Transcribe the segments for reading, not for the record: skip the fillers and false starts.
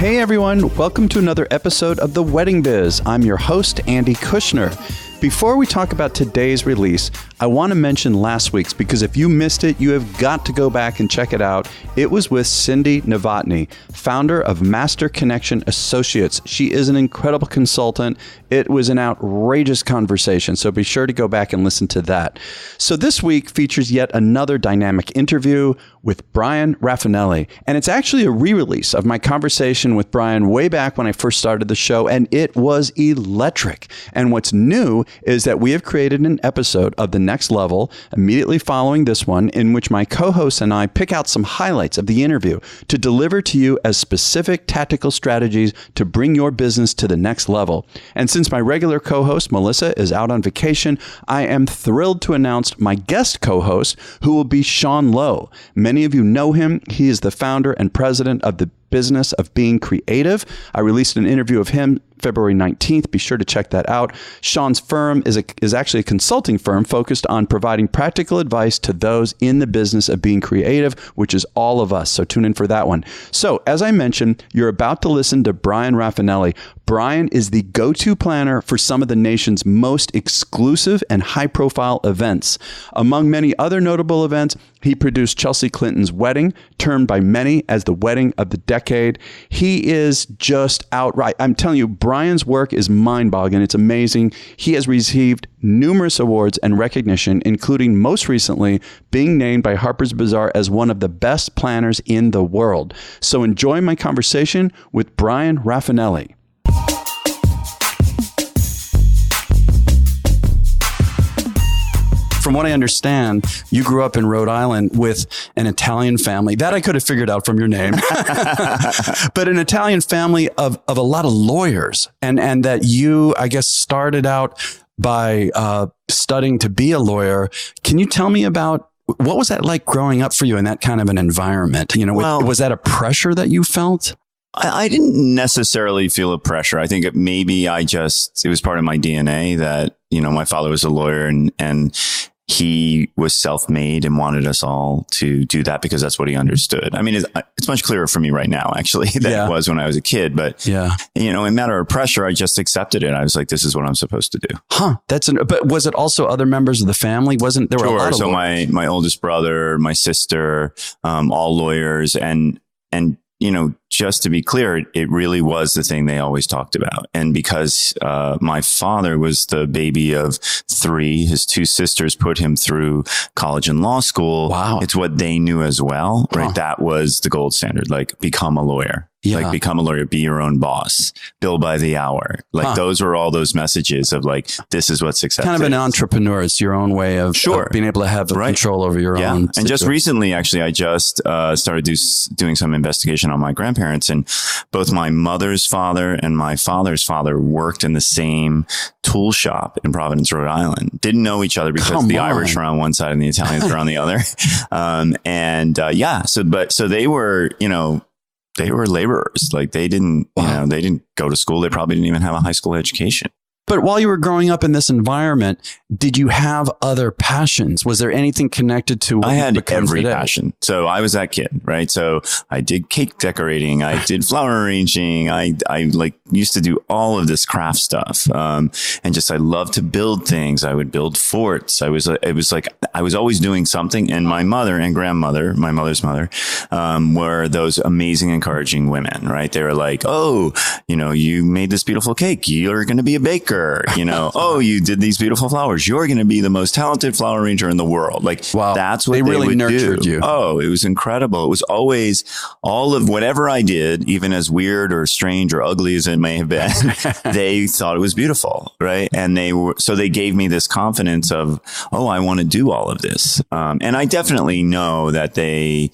Hey everyone, welcome to another episode of The Wedding Biz. I'm your host, Andy Kushner. Before we talk about today's release, I want to mention last week's because if you missed it, you have got to go back and check it out. It was with Cindy Novotny, founder of Master Connection Associates. She is an incredible consultant. It was an outrageous conversation, so be sure to go back and listen to that. So this week features yet another dynamic interview with Bryan Rafanelli, and it's actually a re-release of my conversation with Bryan way back when I first started the show, and it was electric. And what's new is that we have created an episode of The Next Level immediately following this one in which my co-hosts and I pick out some highlights of the interview to deliver to you as specific tactical strategies to bring your business to the next level. And since my regular co-host Melissa is out on vacation, I am thrilled to announce my guest co-host, who will be Sean Lowe. Many of you know him. He is the founder and president of the Business of Being Creative. I released an interview of him February 19th. Be sure to check that out. Sean's firm is actually a consulting firm focused on providing practical advice to those in the business of being creative, which is all of us. So tune in for that one. So as I mentioned, you're about to listen to Bryan Rafanelli. Bryan is the go-to planner for some of the nation's most exclusive and high-profile events. Among many other notable events, he produced Chelsea Clinton's wedding, termed by many as the wedding of the decade. He is just outright. I'm telling you, Bryan's work is mind-boggling. It's amazing. He has received numerous awards and recognition, including most recently being named by Harper's Bazaar as one of the best planners in the world. So enjoy my conversation with Bryan Rafanelli. From what I understand, you grew up in Rhode Island with an Italian family. That I could have figured out from your name. But an Italian family of a lot of lawyers. And that you, I guess, started out by studying to be a lawyer. Can you tell me about what was that like growing up for you in that kind of an environment? You know, was that a pressure that you felt? I didn't necessarily feel a pressure. I think it was part of my DNA that, you know, my father was a lawyer and he was self-made and wanted us all to do that because that's what he understood. I mean, it's much clearer for me right now, actually, than it was when I was a kid. But, you know, in matter of pressure, I just accepted it. I was like, this is what I'm supposed to do. Huh. But was it also other members of the family? There were a lot of lawyers. My oldest brother, my sister, all lawyers and, you know, just to be clear, it really was the thing they always talked about. And because my father was the baby of three, his two sisters put him through college and law school. Wow. It's what they knew as well, right? That was the gold standard, like become a lawyer. Like become a lawyer, be your own boss, bill by the hour. Like those were all those messages of like, this is what success is. Kind of an entrepreneur. It's your own way of being able to have control over your own. And just recently, actually, I just started doing some investigation on my grandparents, and both my mother's father and my father's father worked in the same tool shop in Providence, Rhode Island. Didn't know each other because the Irish were on one side and the Italians were on the other. So they were, you know, they were laborers. Like they didn't go to school. They probably didn't even have a high school education. But while you were growing up in this environment, did you have other passions? Was there anything connected to what I had every today? passion. So I was that kid, right? So I did cake decorating. I did flower arranging. I like used to do all of this craft stuff. And just, I loved to build things. I would build forts. It was like, I was always doing something. And my mother and grandmother, my mother's mother, were those amazing, encouraging women, right? They were like, oh, you know, you made this beautiful cake. You're going to be a baker. You know, oh, you did these beautiful flowers. You're going to be the most talented flower arranger in the world. Like, that's what they really would nurtured do. You. Oh, it was incredible. It was always all of whatever I did, even as weird or strange or ugly as it may have been, they thought it was beautiful. Right. And they gave me this confidence of, oh, I want to do all of this. And I definitely know that they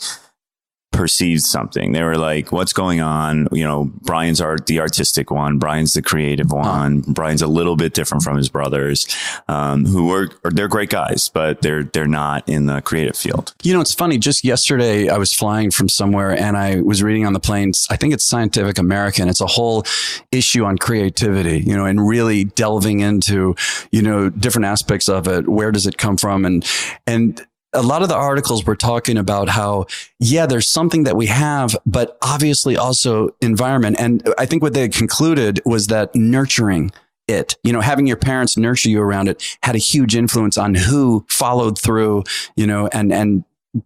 perceived something. They were like, what's going on? You know, Bryan's the artistic one. Bryan's the creative one. Bryan's a little bit different from his brothers, they're great guys, but they're not in the creative field. You know, it's funny. Just yesterday, I was flying from somewhere and I was reading on the plane. I think it's Scientific American. It's a whole issue on creativity, you know, and really delving into, you know, different aspects of it. Where does it come from? And a lot of the articles were talking about how, yeah, there's something that we have, but obviously also environment. And I think what they concluded was that nurturing it, having your parents nurture you around it had a huge influence on who followed through, and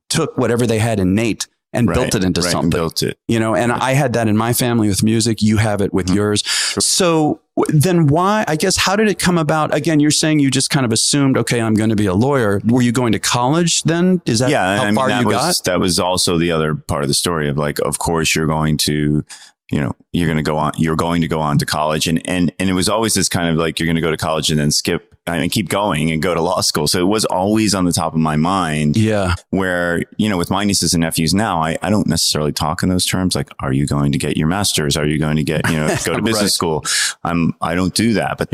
took whatever they had innate and built it into something. Built it. And I had that in my family with music. You have it with yours. Sure. So then why, I guess, how did it come about? Again, you're saying you just kind of assumed, okay, I'm going to be a lawyer. Were you going to college then? Is that how far you got? That was also the other part of the story of like, of course you're going to, you're going to go on to college. And it was always this kind of like, you're going to go to college and then skip and keep going and go to law school. So it was always on the top of my mind. Yeah. Where, with my nieces and nephews now, I don't necessarily talk in those terms. Like, are you going to get your master's? Are you going to get, go to business school? I don't do that. But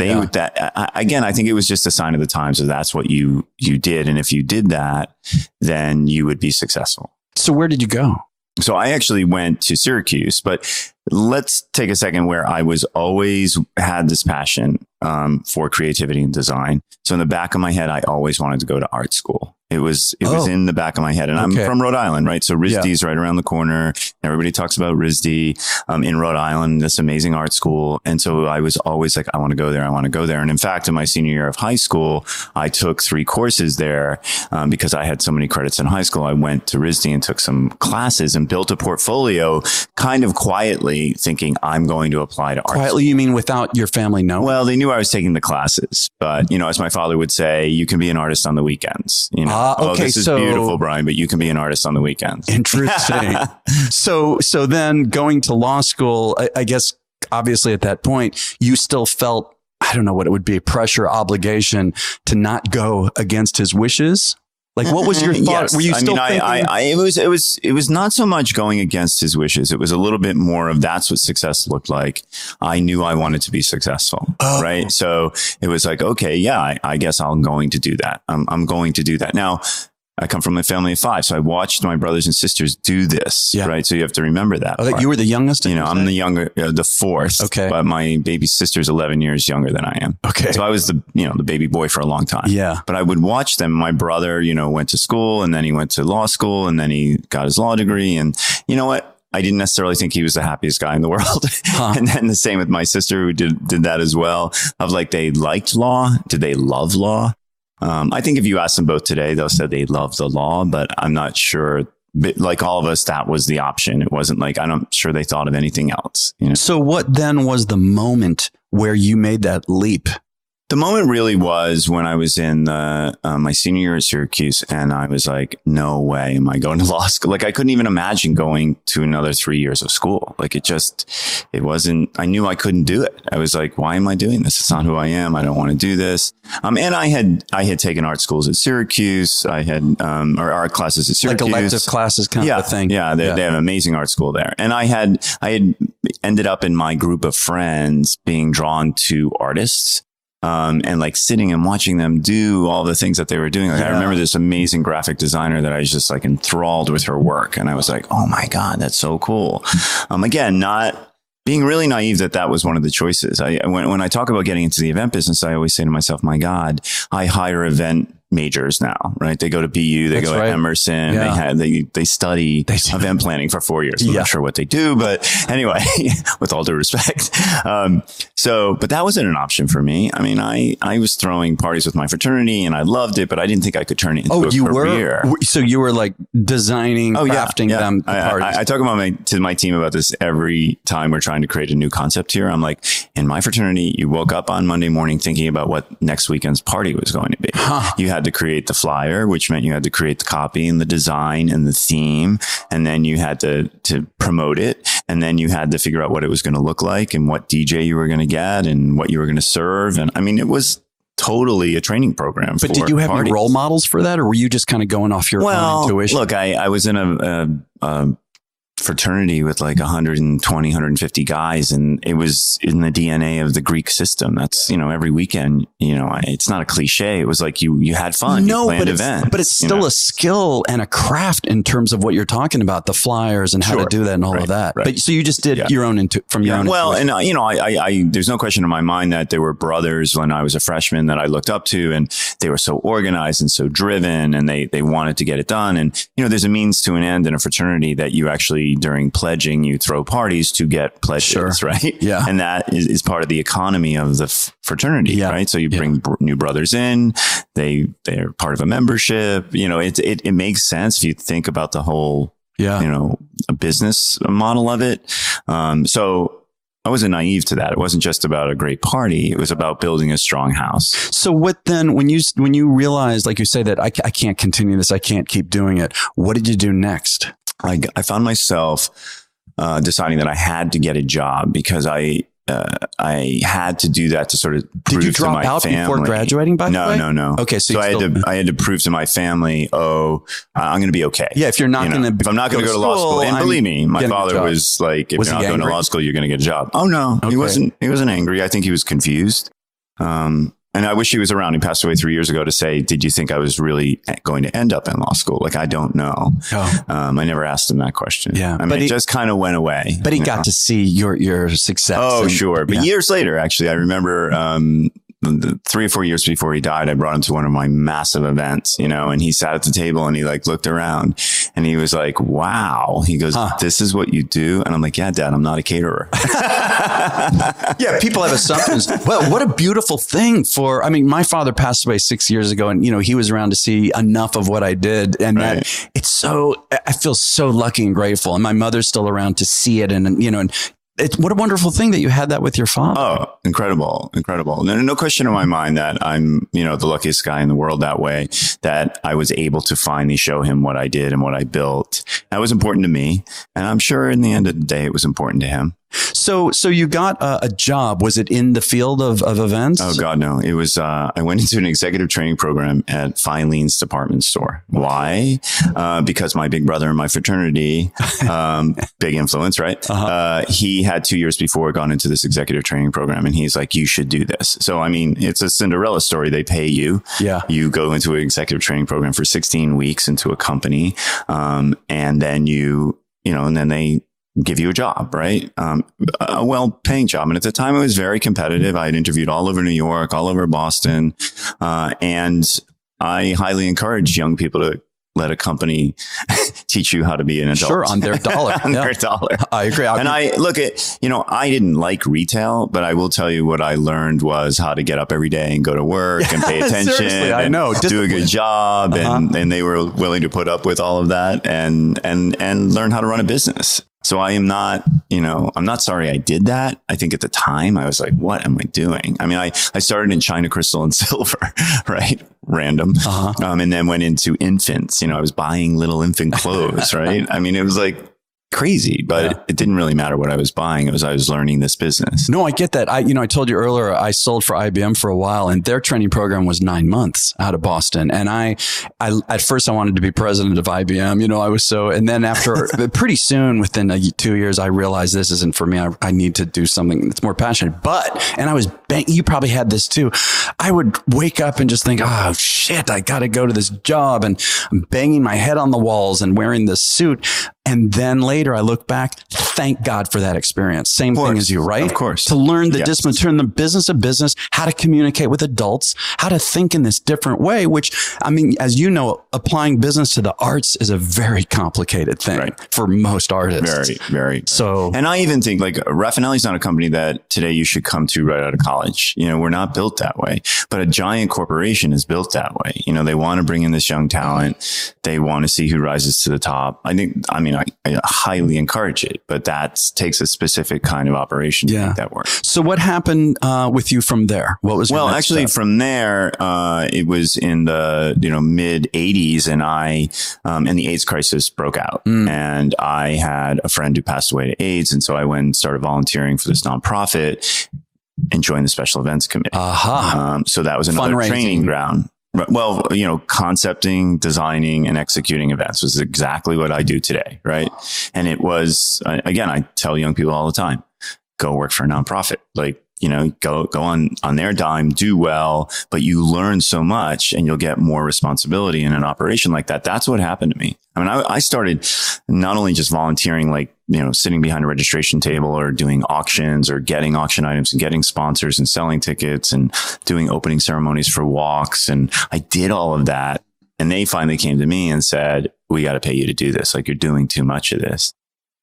again, I think it was just a sign of the times that that's what you did. And if you did that, then you would be successful. So where did you go? So I actually went to Syracuse, but let's take a second where I was always had this passion for creativity and design. So in the back of my head, I always wanted to go to art school. It was in the back of my head. And I'm from Rhode Island, right? So RISD's right around the corner. Everybody talks about RISD in Rhode Island, this amazing art school. And so I was always like, I want to go there. I want to go there. And in fact, in my senior year of high school, I took 3 courses there because I had so many credits in high school. I went to RISD and took some classes and built a portfolio kind of quietly thinking I'm going to apply to art. Quietly, you mean without your family knowing? Well, they knew I was taking the classes, but as my father would say, you can be an artist on the weekends. Okay, this is beautiful, Brian, but you can be an artist on the weekends. Interesting. So then going to law school, I guess, obviously at that point, you still felt, I don't know what it would be, pressure, obligation to not go against his wishes. Like, what was your thought? Yes. Were you still thinking? It was not so much going against his wishes. It was a little bit more of that's what success looked like. I knew I wanted to be successful. Right. So it was like, okay, yeah, I guess I'm going to do that. I'm going to do that. Now, I come from a family of 5, so I watched my brothers and sisters do this, right? So you have to remember that. You were the youngest? I'm the younger, the 4th. Okay. But my baby sister's 11 years younger than I am. Okay. So I was the baby boy for a long time. Yeah. But I would watch them. My brother, went to school and then he went to law school and then he got his law degree. And you know what? I didn't necessarily think he was the happiest guy in the world. And then the same with my sister who did that as well. Of like, they liked law. Did they love law? I think if you ask them both today, they'll say they love the law, but I'm not sure. But like all of us, that was the option. It wasn't like, I'm not sure they thought of anything else. So what then was the moment where you made that leap? The moment really was when I was in my senior year at Syracuse, and I was like, no way am I going to law school. Like, I couldn't even imagine going to another 3 years of school. Like, it wasn't, I knew I couldn't do it. I was like, why am I doing this? It's not who I am. I don't want to do this. And I had taken art schools at Syracuse. I had, or art classes at Syracuse. Like elective classes kind of a thing. Yeah. They have an amazing art school there. And I had ended up in my group of friends being drawn to artists. And like sitting and watching them do all the things that they were doing. Like, I remember this amazing graphic designer that I was just like enthralled with her work. And I was like, oh my God, that's so cool. Again, not being really naive that was one of the choices. When I talk about getting into the event business, I always say to myself, my God, I hire event majors now, right? They go to BU, they go to Emerson, they study event planning for 4 years. I'm not sure what they do, but anyway, with all due respect. But that wasn't an option for me. I mean, I was throwing parties with my fraternity and I loved it, but I didn't think I could turn it into a career. So you were like designing, crafting them the parties. I talk about to my team about this every time we're trying to create a new concept here. I'm like, in my fraternity, you woke up on Monday morning thinking about what next weekend's party was going to be. You had to create the flyer, which meant you had to create the copy and the design and the theme. And then you had to promote it. And then you had to figure out what it was going to look like and what DJ you were going to get and what you were going to serve. And I mean, it was totally a training program. But did you have any role models for that? Or were you just kind of going off your own intuition? Look, I was in a fraternity with like 120, 150 guys. And it was in the DNA of the Greek system. That's, every weekend, it's not a cliche. It was like you had fun. No, you planned events, but it's still a skill and a craft in terms of what you're talking about, the flyers and how to do that and all of that. Right. But so you just did your own from your own. Well, intuition. And I there's no question in my mind that there were brothers when I was a freshman that I looked up to, and they were so organized and so driven, and they wanted to get it done. And, there's a means to an end in a fraternity that you actually, during pledging, you throw parties to get pledges, right? Yeah. And that is part of the economy of the fraternity, right? So you bring new brothers in, they're part of a membership, it makes sense if you think about the whole, a business model of it. So I wasn't naive to that. It wasn't just about a great party. It was about building a strong house. So what then, when you realized, like you say, that I can't continue this, I can't keep doing it, what did you do next? I found myself deciding that I had to get a job because I had to do that to sort of prove to my family. Did you drop out before graduating, by the way? No. Okay. So I had to prove to my family, I'm going to be okay. Yeah. If you're not going to, if I'm not going to go to law school, and believe me, my father was like, if you're not going to law school, you're going to get a job. Oh no, he wasn't angry. I think he was confused. And I wish he was around. He passed away 3 years ago to say, did you think I was really going to end up in law school? Like, I don't know. I never asked him that question. Yeah. I mean, it just kind of went away. But he got to see your success. Oh, sure. But years later, actually, I remember, 3 or 4 years before he died, I brought him to one of my massive events, and he sat at the table and he looked around and he was like, wow. He goes, this is what you do? And I'm like, yeah, Dad, I'm not a caterer. Yeah. People have assumptions. Well, what a beautiful thing my father passed away 6 years ago, and, he was around to see enough of what I did. And that I feel so lucky and grateful. And my mother's still around to see it. And what a wonderful thing that you had that with your father. Oh, incredible. No question in my mind that I'm, the luckiest guy in the world that way, that I was able to finally show him what I did and what I built. That was important to me. And I'm sure in the end of the day, it was important to him. So you got a job. Was it in the field of events? Oh God, no. It was, I went into an executive training program at Filene's department store. Why? Because my big brother in my fraternity, big influence, right? He had 2 years before gone into this executive training program, and he's like, you should do this. So, it's a Cinderella story. They pay you. Yeah. You go into an executive training program for 16 weeks into a company. And then and then they give you a job, right? A well-paying job. And at the time, it was very competitive. I had interviewed all over New York, all over Boston. And I highly encourage young people to let a company teach you how to be an adult. Sure, on their dollar. Their dollar. I agree. I look at, I didn't like retail, but I will tell you what I learned was how to get up every day and go to work and pay attention. I know. Do a good job. And they were willing to put up with all of that and learn how to run a business. So I am not, I'm not sorry I did that. I think at the time I was like, what am I doing? I started in China Crystal and Silver, right? Random. And then went into infants. I was buying little infant clothes, right? It was like crazy, but it didn't really matter what I was buying. It was, I was learning this business. No, I get that. I told you earlier, I sold for IBM for a while, and their training program was 9 months out of Boston. And I at first I wanted to be president of IBM. I was and then after pretty soon, within 2 years, I realized this isn't for me. I need to do something that's more passionate. And I was, you probably had this too. I would wake up and just think, oh shit, I got to go to this job, and I'm banging my head on the walls and wearing this suit. And then later I look back, thank God for that experience. Same thing as you, right? Of course. To learn the discipline, turn the business of business, how to communicate with adults, how to think in this different way, which, as you know, applying business to the arts is a very complicated thing for most artists. Very. So, and I even think Rafanelli's not a company that today you should come to right out of college. We're not built that way, but a giant corporation is built that way. They want to bring in this young talent. They want to see who rises to the top. I highly encourage it, but that takes a specific kind of operation to make that work. So what happened with you from there? What was your next step? From there, it was in the mid 80s, and the AIDS crisis broke out, and I had a friend who passed away to AIDS, and so I went and started volunteering for this nonprofit and joined the special events committee. So that was another training ground. Well, concepting, designing, and executing events was exactly what I do today, right? And it was, again, I tell young people all the time, go work for a nonprofit. Like, go on their dime, do well, but you learn so much and you'll get more responsibility in an operation like that. That's what happened to me. I mean, I started not only just volunteering, like, sitting behind a registration table or doing auctions or getting auction items and getting sponsors and selling tickets and doing opening ceremonies for walks. And I did all of that. And they finally came to me and said, we got to pay you to do this. Like, you're doing too much of this.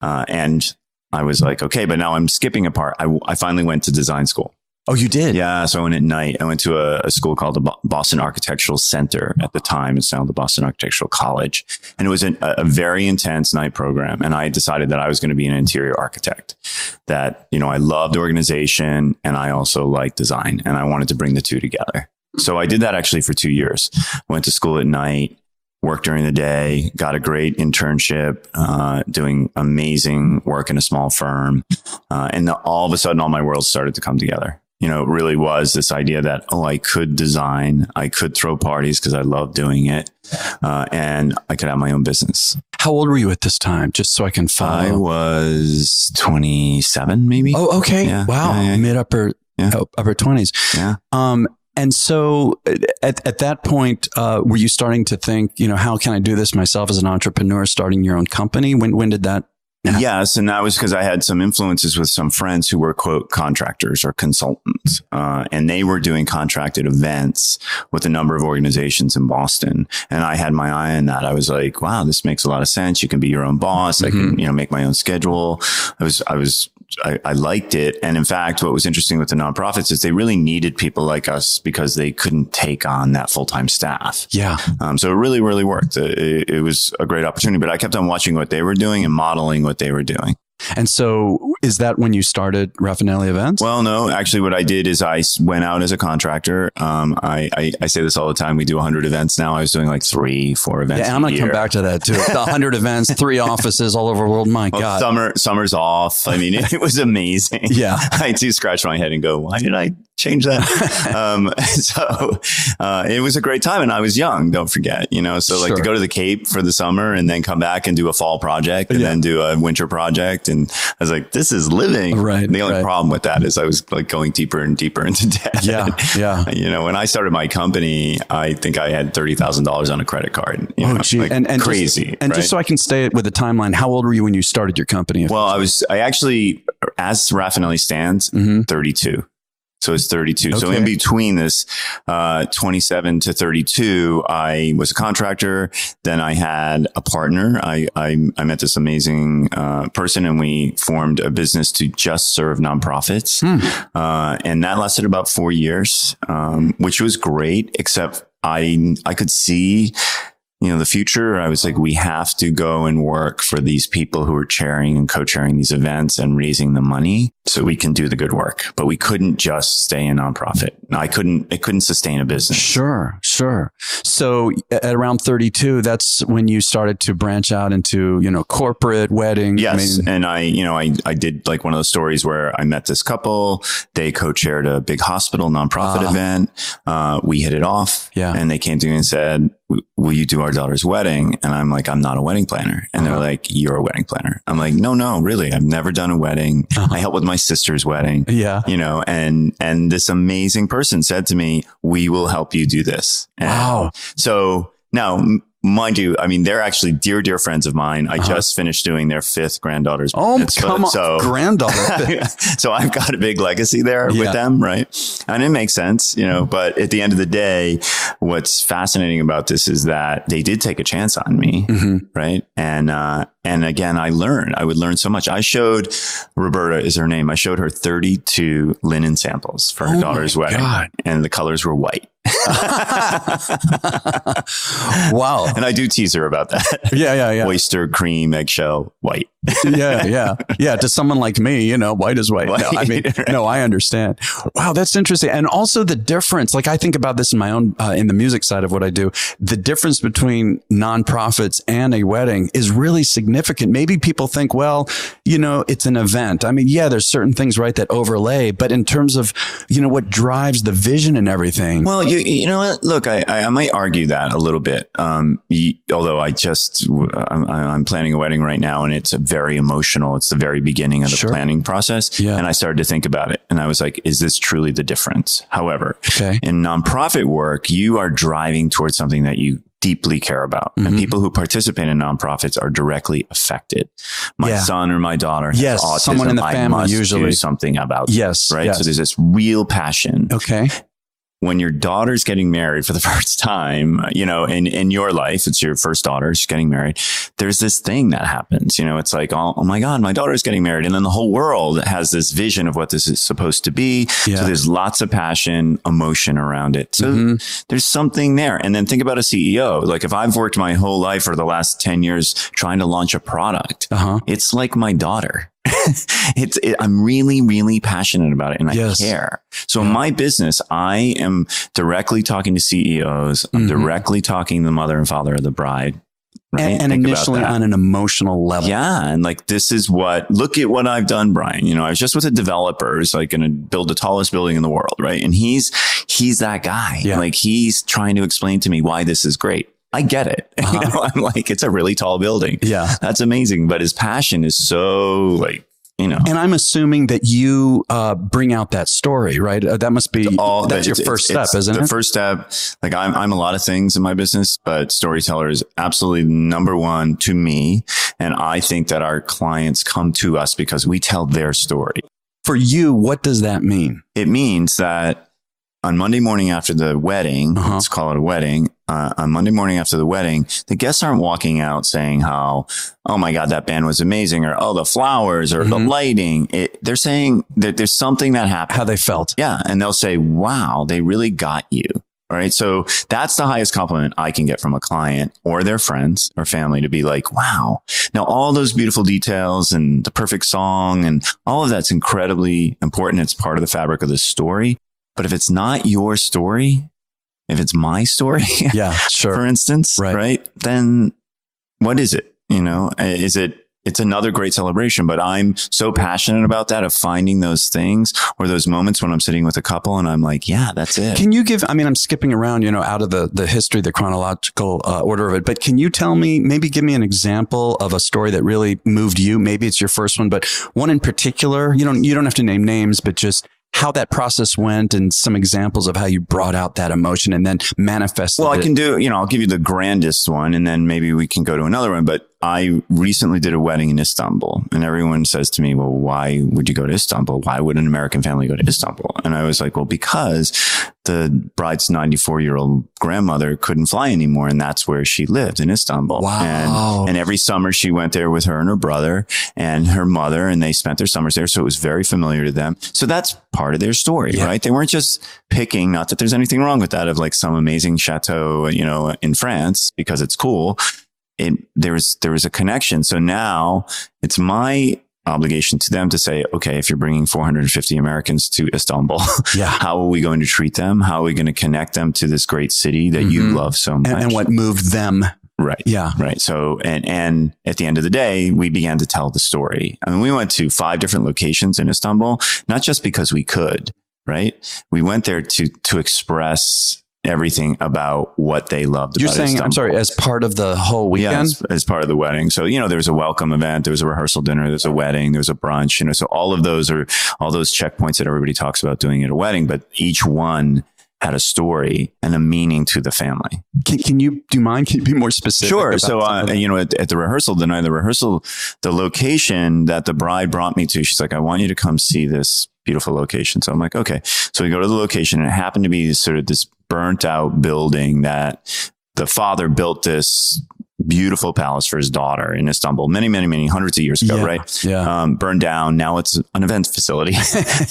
And I was like, okay, but now I'm skipping a part. I finally went to design school. Oh, you did? Yeah. So I went at night. I went to a school called the Boston Architectural Center at the time. It's now the Boston Architectural College. And it was a very intense night program. And I decided that I was going to be an interior architect, that, I loved organization and I also liked design and I wanted to bring the two together. So I did that actually for 2 years. Went to school at night, worked during the day, got a great internship, doing amazing work in a small firm. And all of a sudden, all my worlds started to come together. It really was this idea that, I could design, I could throw parties because I love doing it. And I could have my own business. How old were you at this time? Just so I can follow. I was 27, maybe. Oh, okay. Yeah, wow. Yeah. Mid upper 20s. Yeah. And so at that point, were you starting to think, how can I do this myself as an entrepreneur, starting your own company? When did that happen? Yes. And that was because I had some influences with some friends who were, quote, contractors or consultants. And they were doing contracted events with a number of organizations in Boston. And I had my eye on that. I was like, wow, this makes a lot of sense. You can be your own boss. I can, make my own schedule. I liked it. And in fact, what was interesting with the nonprofits is they really needed people like us because they couldn't take on that full-time staff. Yeah. So it really, really worked. It was a great opportunity, but I kept on watching what they were doing and modeling what they were doing. And so is that when you started Rafanelli Events? Well, no, actually what I did is I went out as a contractor. I say this all the time. We do 100 events now. I was doing like 3-4 events. Yeah, and I'm going to come back to that too. The 100 events, 3 offices all over the world. My God. Summer's off. I mean, it was amazing. Yeah. I do scratch my head and go, why did I change that? It was a great time and I was young. Don't forget, so like to go to the Cape for the summer and then come back and do a fall project and then do a winter project. And I was like, this is living. Right. The only problem with that is I was like going deeper and deeper into debt. Yeah. Yeah. When I started my company, I think I had $30,000 on a credit card. Gee. Like and crazy. Just so I can stay with the timeline, how old were you when you started your company? Well, I actually, as Rafanelli stands, 32. So it's 32. Okay. So in between this, 27 to 32, I was a contractor. Then I had a partner. I met this amazing, person and we formed a business to just serve nonprofits. And that lasted about 4 years, which was great, except I could see, the future. I was like, we have to go and work for these people who are chairing and co-chairing these events and raising the money so we can do the good work. But we couldn't just stay a nonprofit. It couldn't sustain a business. Sure. So at around 32, that's when you started to branch out into, corporate weddings. Yes. And I did like one of those stories where I met this couple. They co-chaired a big hospital nonprofit event. We hit it off. Yeah. And they came to me and said, will you do our daughter's wedding? And I'm like, I'm not a wedding planner. And they're like, you're a wedding planner. I'm like, no, really. I've never done a wedding. I helped with my sister's wedding. Yeah. And this amazing person said to me, we will help you do this. And wow. So now, mind you, I mean, they're actually dear friends of mine. I just finished doing their 5th granddaughter's. Come on, granddaughter. So I've got a big legacy there with them, right? And it makes sense, but at the end of the day, what's fascinating about this is that they did take a chance on me, right? And again, I would learn so much. I showed, Roberta is her name. I showed her 32 linen samples for her daughter's wedding. God. And the colors were white. Wow. And I do tease her about that. Yeah. Oyster, cream, eggshell, white. white. Yeah. To someone like me, white is white. No, I mean, no, I understand. Wow, that's interesting. And also the difference, like I think about this in my own, in the music side of what I do, the difference between nonprofits and a wedding is really significant. Maybe people think, well, it's an event. I mean, yeah, there's certain things, right, that overlay, but in terms of, what drives the vision and everything. Well, you know what? Look, I might argue that a little bit. Although I'm planning a wedding right now, and it's very emotional. It's the very beginning of the planning process. Yeah. And I started to think about it, and I was like, is this truly the difference? However, in nonprofit work, you are driving towards something that you deeply care about. Mm-hmm. And people who participate in nonprofits are directly affected. My son or my daughter has autism. Someone in the family usually do something about this, right? So there's this real passion. Okay. When your daughter's getting married for the first time, in your life, it's your first daughter, she's getting married. There's this thing that happens, it's like, oh my God, my daughter's getting married. And then the whole world has this vision of what this is supposed to be. Yeah. So there's lots of passion, emotion around it. So there's something there. And then think about a CEO. Like if I've worked my whole life for the last 10 years trying to launch a product, it's like my daughter. I'm really, really passionate about it, and I care. So in my business, I am directly talking to CEOs. I'm directly talking to the mother and father of the bride. Right? And initially on an emotional level. Yeah. And like, look at what I've done, Brian. I was just with a developer who's like going to build the tallest building in the world. Right. And he's that guy. Yeah. Like he's trying to explain to me why this is great. I get it. I'm like, it's a really tall building. Yeah. That's amazing. But his passion is so like, And I'm assuming that you bring out that story, right? That must be that's your first step, isn't it? The first step, like I'm a lot of things in my business, but storyteller is absolutely number one to me. And I think that our clients come to us because we tell their story. For you, what does that mean? It means that on Monday morning after the wedding, let's call it a wedding, on Monday morning after the wedding, the guests aren't walking out saying how, oh my God, that band was amazing, or, oh, the flowers, or the lighting. They're saying that there's something that happened. How they felt. Yeah. And they'll say, wow, they really got you. All right. So that's the highest compliment I can get from a client or their friends or family, to be like, wow. Now, all those beautiful details and the perfect song and all of that's incredibly important. It's part of the fabric of the story. But if it's not your story, if it's my story, for instance, right? Then what is it? It's another great celebration, but I'm so passionate about that, of finding those things or those moments when I'm sitting with a couple and I'm like, yeah, that's it. Can you I'm skipping around, out of the history, the chronological order of it, but can you give me an example of a story that really moved you? Maybe it's your first one, but one in particular. You don't have to name names, but just how that process went and some examples of how you brought out that emotion and then manifested it. Well, I can do, I'll give you the grandest one and then maybe we can go to another one. But I recently did a wedding in Istanbul, and everyone says to me, well, why would you go to Istanbul? Why would an American family go to Istanbul? And I was like, well, because the bride's 94-year-old grandmother couldn't fly anymore. And that's where she lived, in Istanbul. Wow. And every summer she went there with her and her brother and her mother, and they spent their summers there. So it was very familiar to them. So that's part of their story, right? They weren't just picking, not that there's anything wrong with that, of like some amazing chateau, in France, because it's cool. There was a connection. So now it's my obligation to them to say, okay, if you're bringing 450 Americans to Istanbul, how are we going to treat them? How are we going to connect them to this great city that you love so much? And what moved them. Right. Yeah. Right. So, and at the end of the day, we began to tell the story. I mean, we went to 5 different locations in Istanbul, not just because we could, right? We went there to express everything about what they loved. You're saying, Istanbul. I'm sorry, as part of the whole weekend? Yeah, as part of the wedding. So, there was a welcome event, there was a rehearsal dinner, there's a wedding, there's a brunch, so all of those are all those checkpoints that everybody talks about doing at a wedding, but each one had a story and a meaning to the family. Can you be more specific? Sure. So, at the rehearsal, the night of the rehearsal, the location that the bride brought me to, she's like, I want you to come see this beautiful location. So I'm like, okay. So we go to the location, and it happened to be sort of this burnt out building that the father built this beautiful palace for his daughter in Istanbul many hundreds of years ago, right? Yeah. Burned down. Now it's an event facility,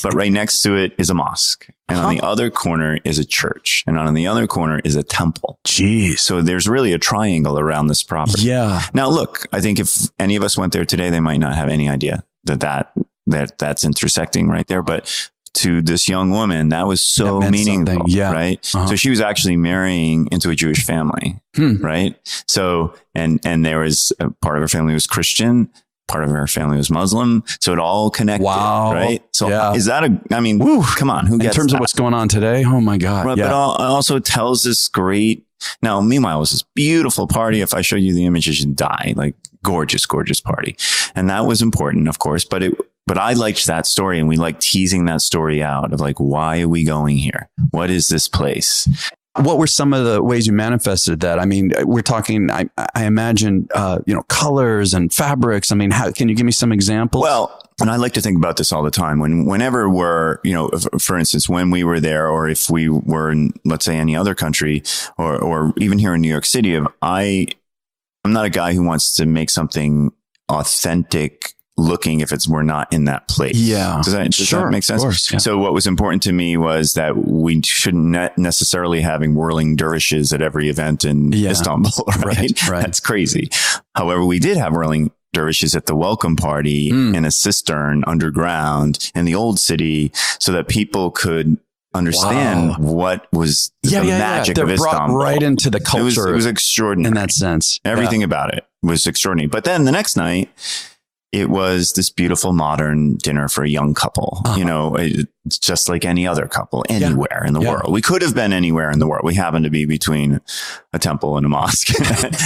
but right next to it is a mosque. And on the other corner is a church. And on the other corner is a temple. Jeez. So there's really a triangle around this property. Yeah. Now, look, I think if any of us went there today, they might not have any idea that's intersecting right there. But to this young woman, that was so meaningful, right? So she was actually marrying into a Jewish family, right? So, and there was a part of her family was Christian, part of her family was Muslim. So it all connected, right? So is that come on, who gets in terms of what's going on today? Oh my God. Right, but also tells this great, now, meanwhile, it was this beautiful party. If I show you the images, you'd die. Like gorgeous party. And that was important, of course, but I liked that story, and we liked teasing that story out of like, why are we going here? What is this place? What were some of the ways you manifested that? I mean, we're talking, I imagine, colors and fabrics. I mean, can you give me some examples? Well, and I like to think about this all the time. Whenever we're, for instance, when we were there, or if we were in, let's say, any other country, or even here in New York City, I'm not a guy who wants to make something authentic looking if we're not in that place. Yeah. Does that make sense? Of course, yeah. So what was important to me was that we shouldn't necessarily having whirling dervishes at every event in Istanbul, right? That's crazy. However, we did have whirling dervishes at the welcome party in a cistern underground in the old city, so that people could understand what was the magic of Istanbul. Right into the culture. It was extraordinary in that sense. Everything about it was extraordinary. But then the next night, it was this beautiful modern dinner for a young couple. It's just like any other couple anywhere in the world. We could have been anywhere in the world. We happened to be between a temple and a mosque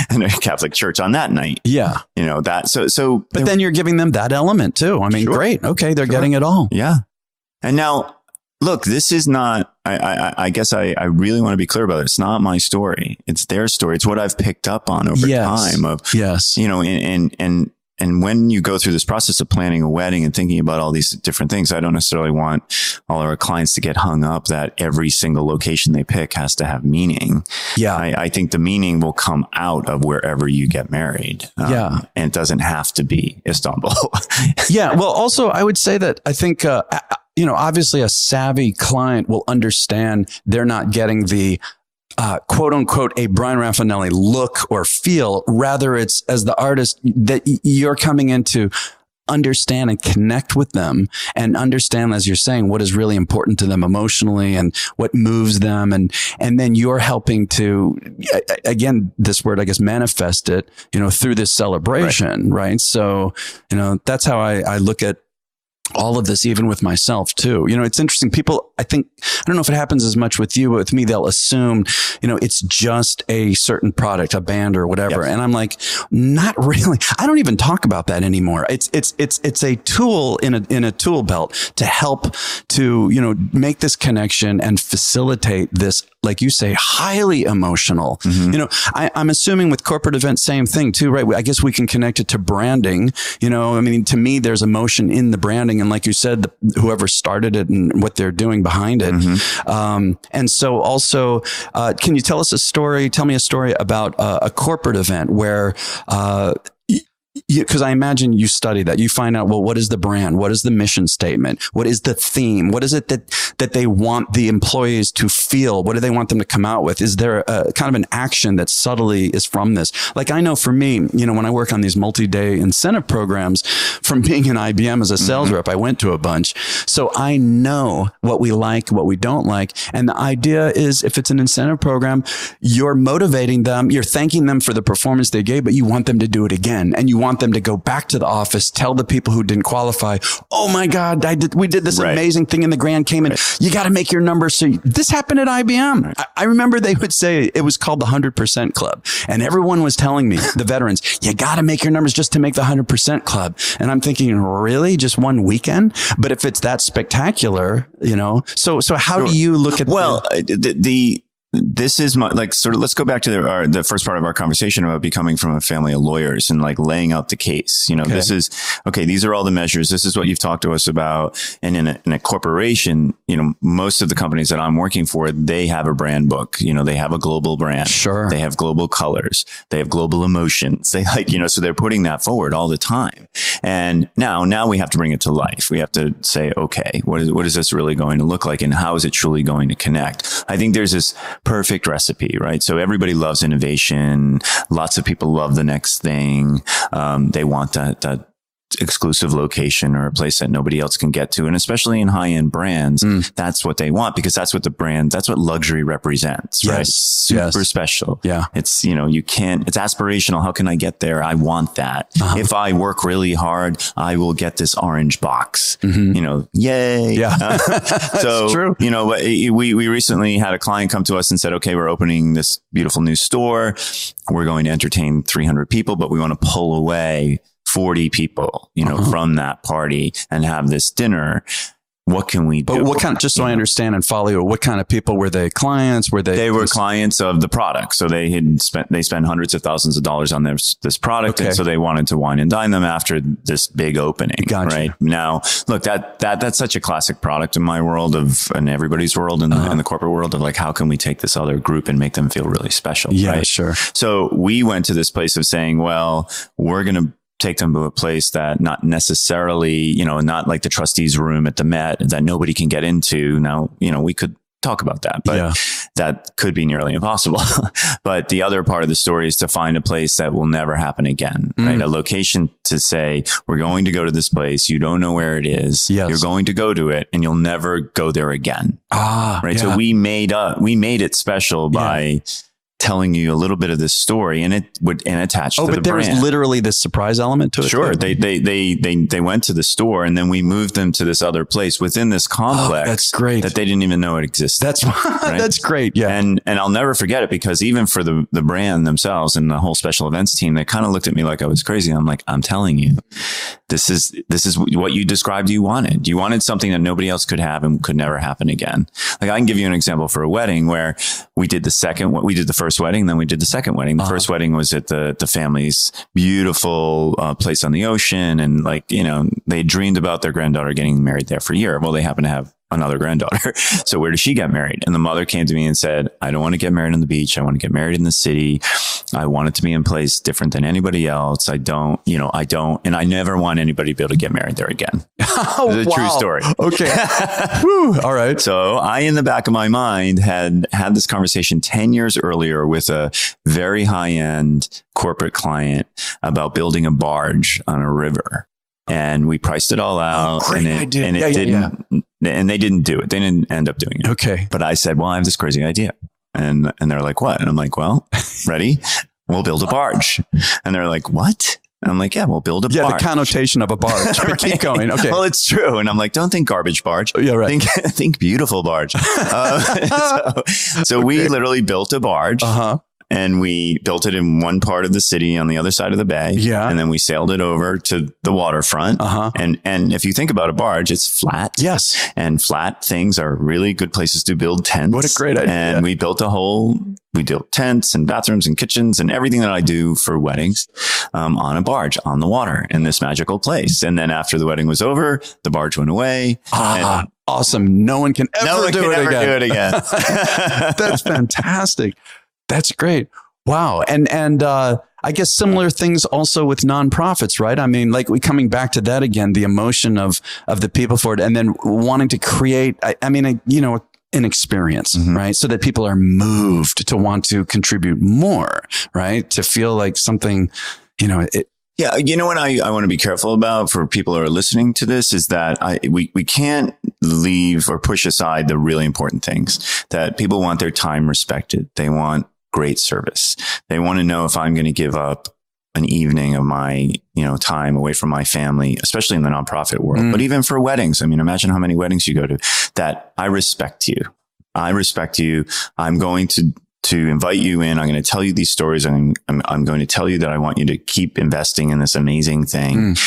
and a Catholic church on that night. Yeah. But then you're giving them that element too. I mean, great. Okay. They're getting it all. Yeah. And now, look, this is not, I guess I really want to be clear about it. It's not my story. It's their story. It's what I've picked up on over time and when you go through this process of planning a wedding and thinking about all these different things, I don't necessarily want all our clients to get hung up that every single location they pick has to have meaning. Yeah. I think the meaning will come out of wherever you get married. And it doesn't have to be Istanbul. Well, also I would say that I think, obviously a savvy client will understand they're not getting the quote unquote, a Bryan Rafanelli look or feel. Rather, it's as the artist that you're coming in to understand and connect with them and understand, as you're saying, what is really important to them emotionally and what moves them. And then you're helping to, again, this word, I guess, manifest it, through this celebration. Right. So, that's how I look at all of this, even with myself too. It's interesting. People, I don't know if it happens as much with you, but with me, they'll assume, it's just a certain product, a band or whatever. And I'm like, not really. I don't even talk about that anymore. It's a tool in a tool belt to help to, make this connection and facilitate this, like you say, highly emotional. I'm assuming with corporate events, same thing too, right? I guess we can connect it to branding. To me, there's emotion in the branding. And like you said, whoever started it and what they're doing behind it. And so also, can you tell me a story about a corporate event where, because I imagine you study that. You find out, well, what is the brand? What is the mission statement? What is the theme? What is it that they want the employees to feel? What do they want them to come out with? Is there a kind of an action that subtly is from this? Like I know for me, when I work on these multi-day incentive programs, from being in IBM as a sales rep, I went to a bunch. So I know what we like, what we don't like. And the idea is if it's an incentive program, you're motivating them, you're thanking them for the performance they gave, but you want them to do it again. And you want them to go back to the office, tell the people who didn't qualify, oh my God, we did this amazing thing in the Grand Cayman. You got to make your numbers. So this happened at IBM. I remember they would say it was called the 100% Club. And everyone was telling me, the veterans, you got to make your numbers just to make the 100% Club. And I'm thinking, really? Just one weekend? But if it's that spectacular, so how do you look at this is my, like, sort of, let's go back to the first part of our conversation about becoming from a family of lawyers and like laying out the case. You know, Okay. this is, okay, these are all the measures. This is what you've talked to us about. And in a corporation, you know, most of the companies that I'm working for, they have a brand book. You know, they have a global brand. Sure. They have global colors. They have global emotions. They like, you know, so they're putting that forward all the time. And now we have to bring it to life. We have to say, okay, what is this really going to look like? And how is it truly going to connect? I think there's this perfect recipe, right? So everybody loves innovation. Lots of people love the next thing. They want that exclusive location or a place that nobody else can get to. And especially in high-end brands, that's what they want, because that's what that's what luxury represents, right? Yes. Super special. Yeah. It's, you know, it's aspirational. How can I get there? I want that. If I work really hard, I will get this orange box, you know, yay. Yeah. So, true. you know, we recently had a client come to us and said, okay, we're opening this beautiful new store. We're going to entertain 300 people, but we want to pull away 40 people, you know, from that party and have this dinner. What can we do? But what kind, just so I understand and follow you, what kind of people were they? Clients? Were they? They were clients of the product. So they spent hundreds of thousands of dollars on this product. Okay. And so they wanted to wine and dine them after this big opening. Gotcha. Right now, look, that's such a classic product in my world in everybody's world, in the corporate world, of like, how can we take this other group and make them feel really special? Yeah, right? sure. So we went to this place of saying, well, we're going to take them to a place that not necessarily, you know, not like the trustees room at the Met that nobody can get into. Now, you know, we could talk about that, but that could be nearly impossible. But the other part of the story is to find a place that will never happen again, right? A location to say, we're going to go to this place. You don't know where it is. Yes. You're going to go to it and you'll never go there again. Yeah. Right. So we made it special by telling you a little bit of this story, and it would attach to the brand. But there was literally this surprise element to it. Sure. They went to the store, and then we moved them to this other place within this complex. That's great. That they didn't even know it existed. That's right? That's great. Yeah. And I'll never forget it, because even for the brand themselves and the whole special events team, they kind of looked at me like I was crazy. I'm like, I'm telling you, this is what you described you wanted. You wanted something that nobody else could have and could never happen again. Like, I can give you an example for a wedding where we did the first wedding, then we did the second wedding. The first wedding was at the family's beautiful place on the ocean. And like, you know, they dreamed about their granddaughter getting married there for a year. Well, they happen to have another granddaughter. So where does she get married? And the mother came to me and said, I don't want to get married on the beach. I want to get married in the city. I want it to be in place different than anybody else. I don't, and I never want anybody to be able to get married there again. It's a true story. Okay. Whew. All right. So I, in the back of my mind, had this conversation 10 years earlier with a very high-end corporate client about building a barge on a river. And we priced it all out. Great idea. And it didn't. And they didn't do it. They didn't end up doing it. Okay. But I said, well, I have this crazy idea. And they're like, what? And I'm like, well, ready? We'll build a barge. And they're like, what? And I'm like, yeah, we'll build a barge. Yeah, the connotation of a barge. But keep going. Okay. Well, it's true. And I'm like, don't think garbage barge. Yeah, right. Think beautiful barge. So we literally built a barge. And we built it in one part of the city on the other side of the bay. Yeah. And then we sailed it over to the waterfront. And if you think about a barge, it's flat. Yes. And flat things are really good places to build tents. What a great idea. And we built tents and bathrooms and kitchens and everything that I do for weddings on a barge on the water in this magical place. And then after the wedding was over, the barge went away. Awesome. No one can ever do it again. That's fantastic. That's great. Wow. And I guess similar things also with nonprofits, right? I mean, like coming back to that again, the emotion of the people for it, and then wanting to create, an experience, right? So that people are moved to want to contribute more, right? To feel like something, Yeah. You know what I want to be careful about for people who are listening to this is that we can't leave or push aside the really important things, that people want their time respected. They want great service. They want to know if I'm going to give up an evening of my, time away from my family, especially in the nonprofit world, but even for weddings. I mean, imagine how many weddings you go to, that I respect you. I'm going to invite you in. I'm going to tell you these stories. I'm going to tell you that I want you to keep investing in this amazing thing.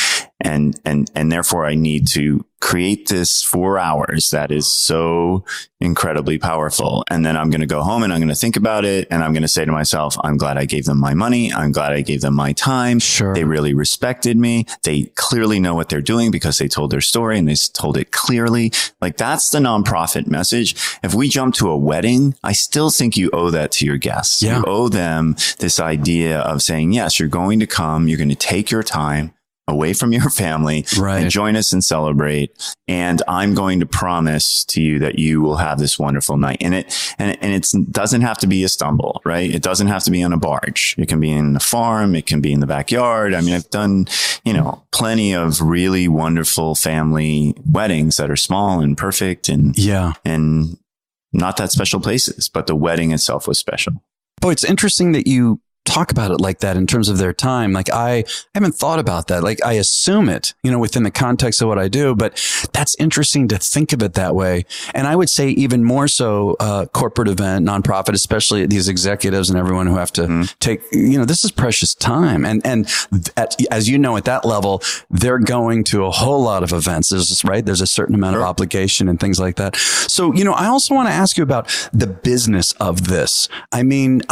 and therefore I need to create this 4 hours that is so incredibly powerful. And then I'm going to go home and I'm going to think about it. And I'm going to say to myself, I'm glad I gave them my money. I'm glad I gave them my time. Sure. They really respected me. They clearly know what they're doing because they told their story and they told it clearly. Like, that's the nonprofit message. If we jump to a wedding, I still think you owe that to your guests. Yeah. You owe them this idea of saying, yes, you're going to come, you're going to take your time away from your family and join us and celebrate. And I'm going to promise to you that you will have this wonderful night. And it doesn't have to be a stumble, right? It doesn't have to be on a barge. It can be in the farm. It can be in the backyard. I mean, I've done, plenty of really wonderful family weddings that are small and perfect and not that special places, but the wedding itself was special. Boy, it's interesting that you talk about it like that in terms of their time. Like, I haven't thought about that. Like, I assume it, within the context of what I do, but that's interesting to think of it that way. And I would say even more so, corporate event, nonprofit, especially these executives and everyone who have to take, this is precious time. And as you know, at that level, they're going to a whole lot of events. There's a certain amount of obligation and things like that. So, I also want to ask you about the business of this. I mean,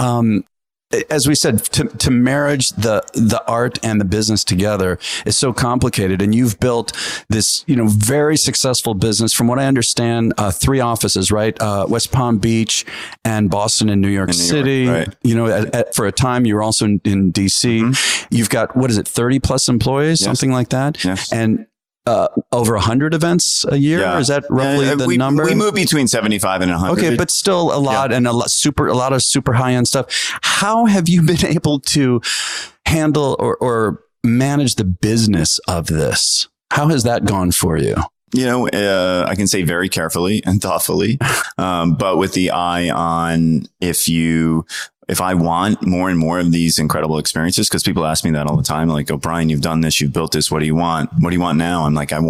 as we said, to marriage the art and the business together is so complicated. And you've built this, very successful business. From what I understand, 3 offices, right? West Palm Beach and Boston and New York City. Right. For a time, you were also in DC. Mm-hmm. You've got, 30 plus employees, something like that. Yes. And over 100 events a year? Yeah. Is that roughly the number? We move between 75 and 100. Okay, but still a lot and a lot of super high end stuff. How have you been able to handle or manage the business of this? How has that gone for you? I can say very carefully and thoughtfully, but with the eye on if I want more and more of these incredible experiences, because people ask me that all the time, like, "Oh, Bryan, you've done this, you've built this. What do you want? What do you want now?" I'm like, I'm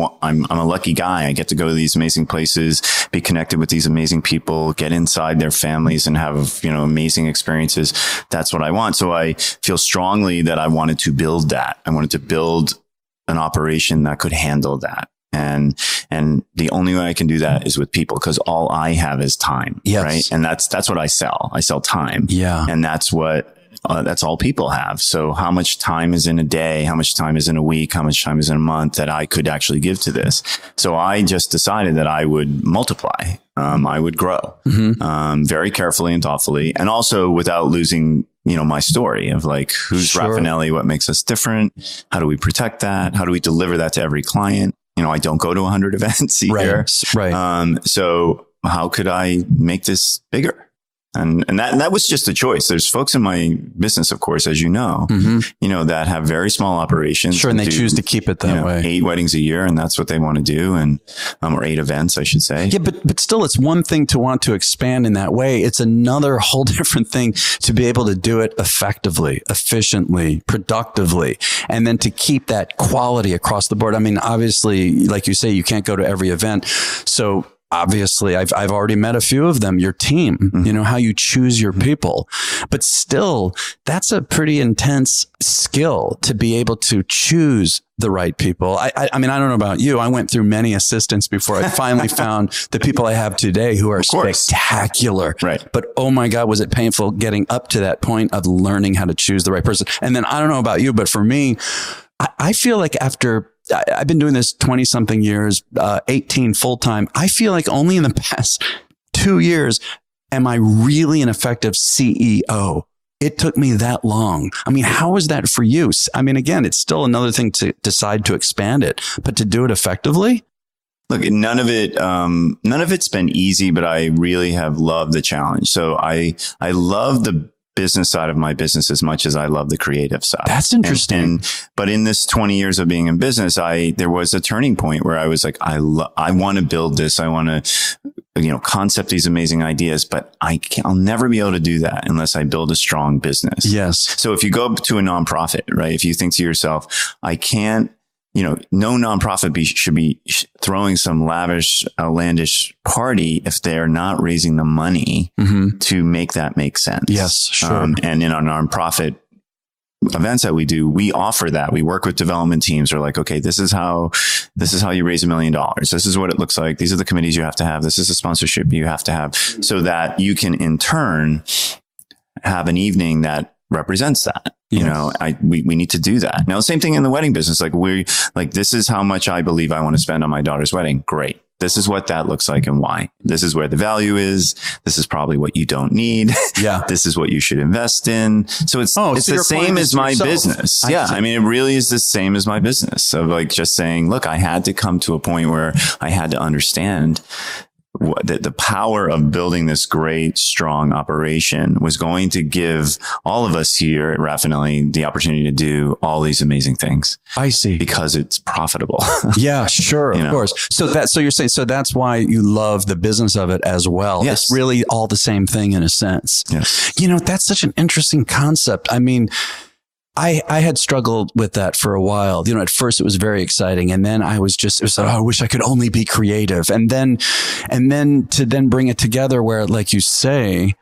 a lucky guy. I get to go to these amazing places, be connected with these amazing people, get inside their families and have, amazing experiences. That's what I want. So I feel strongly that I wanted to build that. I wanted to build an operation that could handle that. And the only way I can do that is with people, because all I have is time. Yes. Right. And that's what I sell. I sell time. Yeah. And that's all people have. So how much time is in a day? How much time is in a week? How much time is in a month that I could actually give to this? So I just decided that I would multiply. I would grow, very carefully and thoughtfully, and also without losing, my story of like, who's Rafanelli? What makes us different? How do we protect that? How do we deliver that to every client? I don't go to 100 events a year. Right. So how could I make this bigger? And that was just a choice. There's folks in my business, of course, as you know, that have very small operations. Sure. And they choose to keep it that way. 8 weddings a year. And that's what they want to do. And, or 8 events, I should say. Yeah. But still, it's one thing to want to expand in that way. It's another whole different thing to be able to do it effectively, efficiently, productively, and then to keep that quality across the board. I mean, obviously, like you say, you can't go to every event. So obviously, I've already met a few of them, your team, how you choose your people, but still, that's a pretty intense skill to be able to choose the right people. I mean, I don't know about you. I went through many assistants before I finally found the people I have today who are spectacular. Right. But oh my God, was it painful getting up to that point of learning how to choose the right person. And then I don't know about you, but for me, I feel like I've been doing this 20 something years, 18 full time. I feel like only in the past 2 years am I really an effective CEO. It took me that long. I mean, how is that for you? I mean, again, it's still another thing to decide to expand it, but to do it effectively. Look, none of it's been easy, but I really have loved the challenge. So I love the business side of my business as much as I love the creative side. That's interesting. But in this 20 years of being in business, there was a turning point where I was like, I want to build this. I want to, concept these amazing ideas, but I'll never be able to do that unless I build a strong business. Yes. So if you go to a nonprofit, right? If you think to yourself, I can't, no nonprofit should be throwing some lavish, outlandish party if they're not raising the money to make that make sense. Yes, sure. And in our nonprofit events that we do, we offer that. We work with development teams. We're like, okay, this is how you raise $1 million. This is what it looks like. These are the committees you have to have. This is the sponsorship you have to have, so that you can in turn have an evening that represents that. You know, we need to do that. Now, same thing in the wedding business. This is how much I believe I want to spend on my daughter's wedding. Great. This is what that looks like and why. This is where the value is. This is probably what you don't need. Yeah. This is what you should invest in. So it's the same as my business. I mean, it really is the same as my business of like just saying, look, I had to come to a point where I had to understand the power of building this great, strong operation was going to give all of us here at Rafanelli the opportunity to do all these amazing things. I see. Because it's profitable. Yeah, sure. Of course. So you're saying, so that's why you love the business of it as well. Yes. It's really all the same thing in a sense. Yes. You know, that's such an interesting concept. I mean, I had struggled with that for a while. You know, at first it was very exciting. And then I was I wish I could only be creative. And then to bring it together where, like you say,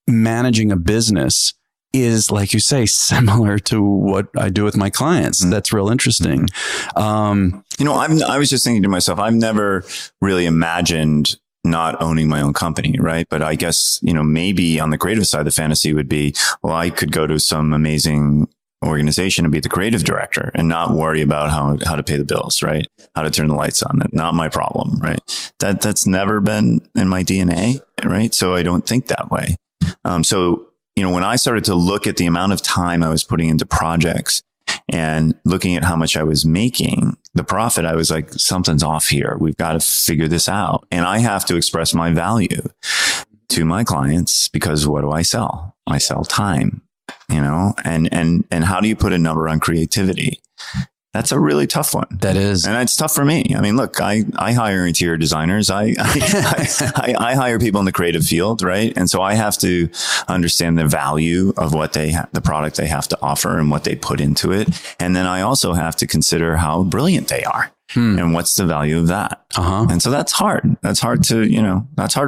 managing a business is, like you say, similar to what I do with my clients. Mm-hmm. That's real interesting. You know, I was just thinking to myself, I've never really imagined not owning my own company, right? But I guess, you know, maybe on the creative side, the fantasy would be, well, I could go to some amazing organization and be the creative director and not worry about how to pay the bills, right? How to turn the lights on. Not my problem, right? That's never been in my DNA, right? So I don't think that way. So, you know, when I started to look at the amount of time I was putting into projects and looking at how much I was making, the profit, I was like, something's off here. We've got to figure this out. And I have to express my value to my clients, because what do I sell? I sell time, you know, and how do you put a number on creativity? That's a really tough one. That is. And it's tough for me. I mean, look, I hire interior designers. I hire people in the creative field, right? And so I have to understand the value of what the product they have to offer and what they put into it. And then I also have to consider how brilliant they are. And what's the value of that? And so that's hard. That's hard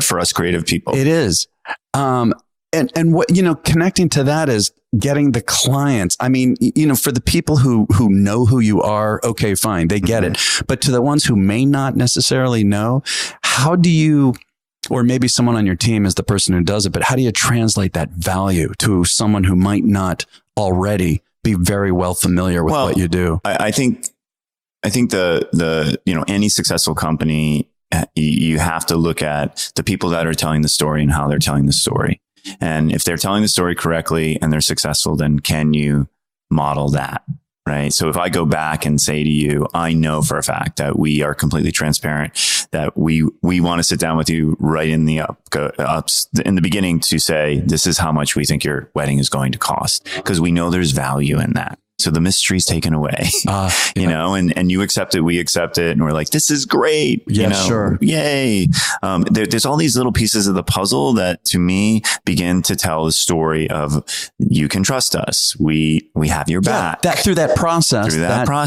for us creative people. It is. And what, you know, connecting to that is getting the clients. I mean, you know, for the people who know who you are, okay, fine, they get it. But to the ones who may not necessarily know, how do you, or maybe someone on your team is the person who does it, but how do you translate that value to someone who might not already be very well familiar with what you do? I think the you know, any successful company, you have to look at the people that are telling the story and how they're telling the story. And if they're telling the story correctly and they're successful, then can you model that? Right. So if I go back and say to you, I know for a fact that we are completely transparent, that we want to sit down with you right in the in the beginning to say, this is how much we think your wedding is going to cost, because we know there's value in that. So the mystery's taken away, you know, and you accept it, we accept it. And we're like, this is great. Yeah, you know, sure. Yay. There's all these little pieces of the puzzle that to me begin to tell the story of, you can trust us. We have your back. Through that process.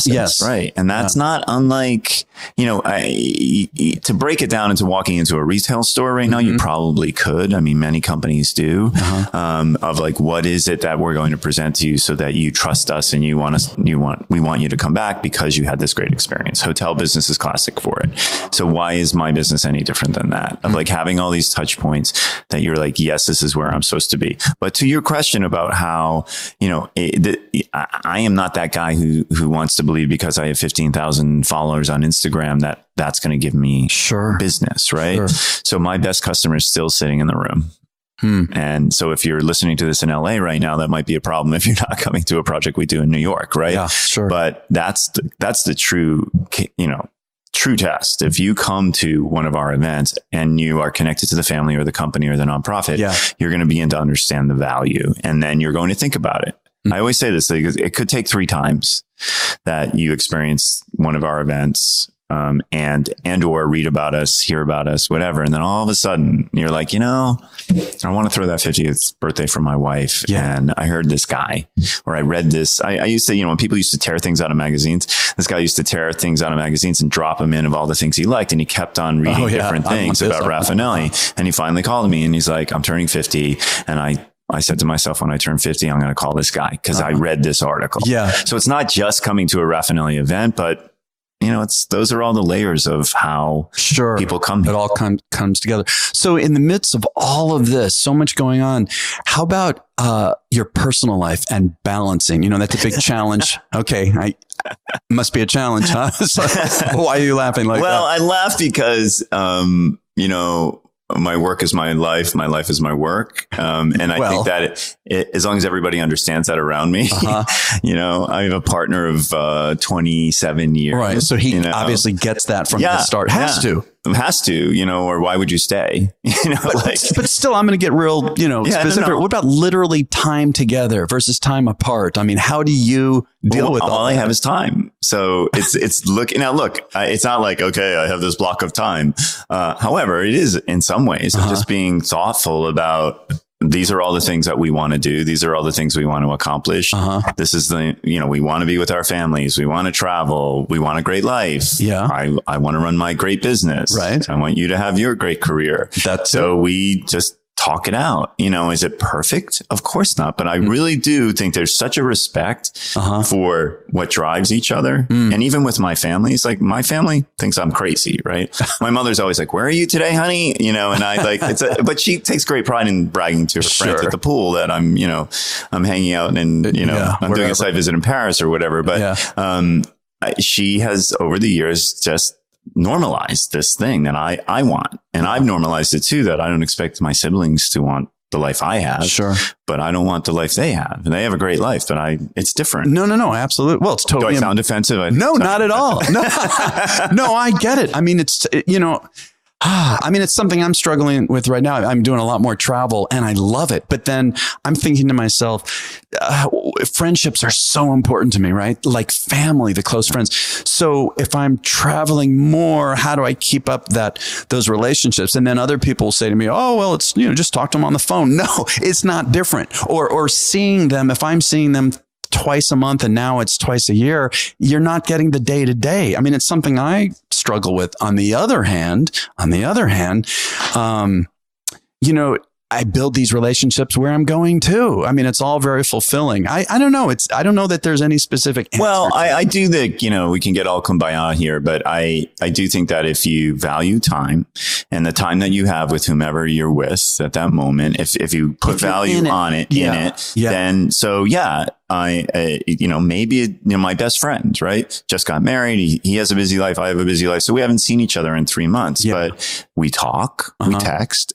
Yes. Right. And that's not unlike, you know, to break it down into walking into a retail store right now, you probably could. I mean, many companies do, of like, what is it that we're going to present to you so that you trust us and we want you to come back because you had this great experience. Hotel business is classic for it. So why is my business any different than that? Of like having all these touch points that you're like, yes, this is where I'm supposed to be. But to your question about how, you know, I am not that guy who wants to believe because I have 15,000 followers on Instagram that's going to give me business, right? Sure. So my best customer is still sitting in the room. And so if you're listening to this in LA right now, that might be a problem if you're not coming to a project we do in New York, right? Yeah, sure. But that's the true, you know, true test. If you come to one of our events and you are connected to the family or the company or the nonprofit, you're going to begin to understand the value, and then you're going to think about it. I always say this, it could take 3 times that you experience one of our events, and or read about us, hear about us, whatever. And then all of a sudden you're like, you know, I want to throw that 50th birthday for my wife. Yeah. And I heard this guy, or I read this. I used to, you know, when people used to tear things out of magazines, this guy used to tear things out of magazines and drop them in of all the things he liked. And he kept on reading different things about Rafanelli. And he finally called me and he's like, I'm turning 50 and I said to myself, when I turn 50, I'm going to call this guy because I read this article. Yeah. So it's not just coming to a Rafanelli event, but those are all the layers of how people come here. It all comes together. So in the midst of all of this, so much going on, how about your personal life and balancing? That's a big challenge. Okay. Must be a challenge, huh? So, why are you laughing like that? Well, I laugh because, my work is my life. My life is my work. And I think that as long as everybody understands that around me, I have a partner of 27 years. Right. So he obviously gets that from the start. Has to, or why would you stay? But still, I'm going to get real, specific. No. What about literally time together versus time apart? I mean, how do you deal with all I have is time. So it's look, it's not like, okay, I have this block of time. However, it is in some ways just being thoughtful about, these are all the things that we want to do. These are all the things we want to accomplish. This is we want to be with our families. We want to travel. We want a great life. Yeah. I want to run my great business. Right. I want you to have your great career. So we just talk it out. Is it perfect? Of course not. But I really do think there's such a respect for what drives each other. And even with my family, it's like my family thinks I'm crazy, right? My mother's always like, where are you today, honey? And I but she takes great pride in bragging to her friends at the pool that I'm hanging out and, I'm doing a site visit in Paris or whatever. But, she has over the years just normalized this thing that I want. And I've normalized it too, that I don't expect my siblings to want the life I have. Sure. But I don't want the life they have. And they have a great life, but it's different. No, absolutely. Well, it's totally. Do I sound defensive? No, not at all. No, no, I get it. I mean, it's something I'm struggling with right now. I'm doing a lot more travel and I love it. But then I'm thinking to myself, friendships are so important to me, right? Like family, the close friends. So if I'm traveling more, how do I keep up those relationships? And then other people say to me, oh, well, it's, just talk to them on the phone. No, it's not different. Or seeing them, if I'm seeing them twice a month and now it's twice a year, you're not getting the day to day. I mean, it's something I struggle with. On the other hand, I build these relationships where I'm going too. I mean, it's all very fulfilling. I don't know. I don't know that there's any specific answer. Well, I do think, we can get all kumbaya here, but I do think that if you value time and the time that you have with whomever you're with at that moment, if you put value on it, then maybe my best friend, right? Just got married. He has a busy life. I have a busy life. So we haven't seen each other in 3 months, but we talk, we text,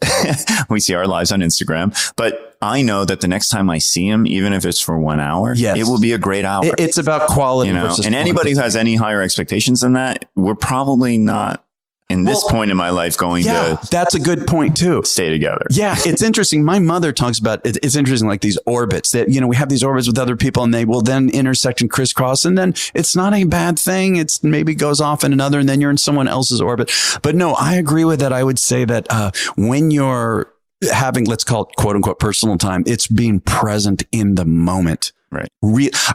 we see our lives on Instagram. But I know that the next time I see him, even if it's for 1 hour, it will be a great hour. It's about quality versus and anybody who has any higher expectations than that, we're probably not in this point in my life going to. That's a good point too. Stay together. Yeah. It's interesting. My mother talks about it's interesting, like these orbits that, we have these orbits with other people and they will then intersect and crisscross. And then it's not a bad thing. It's maybe goes off in another and then you're in someone else's orbit. But no, I agree with that. I would say that when you're having, let's call it quote unquote personal time, it's being present in the moment. Right.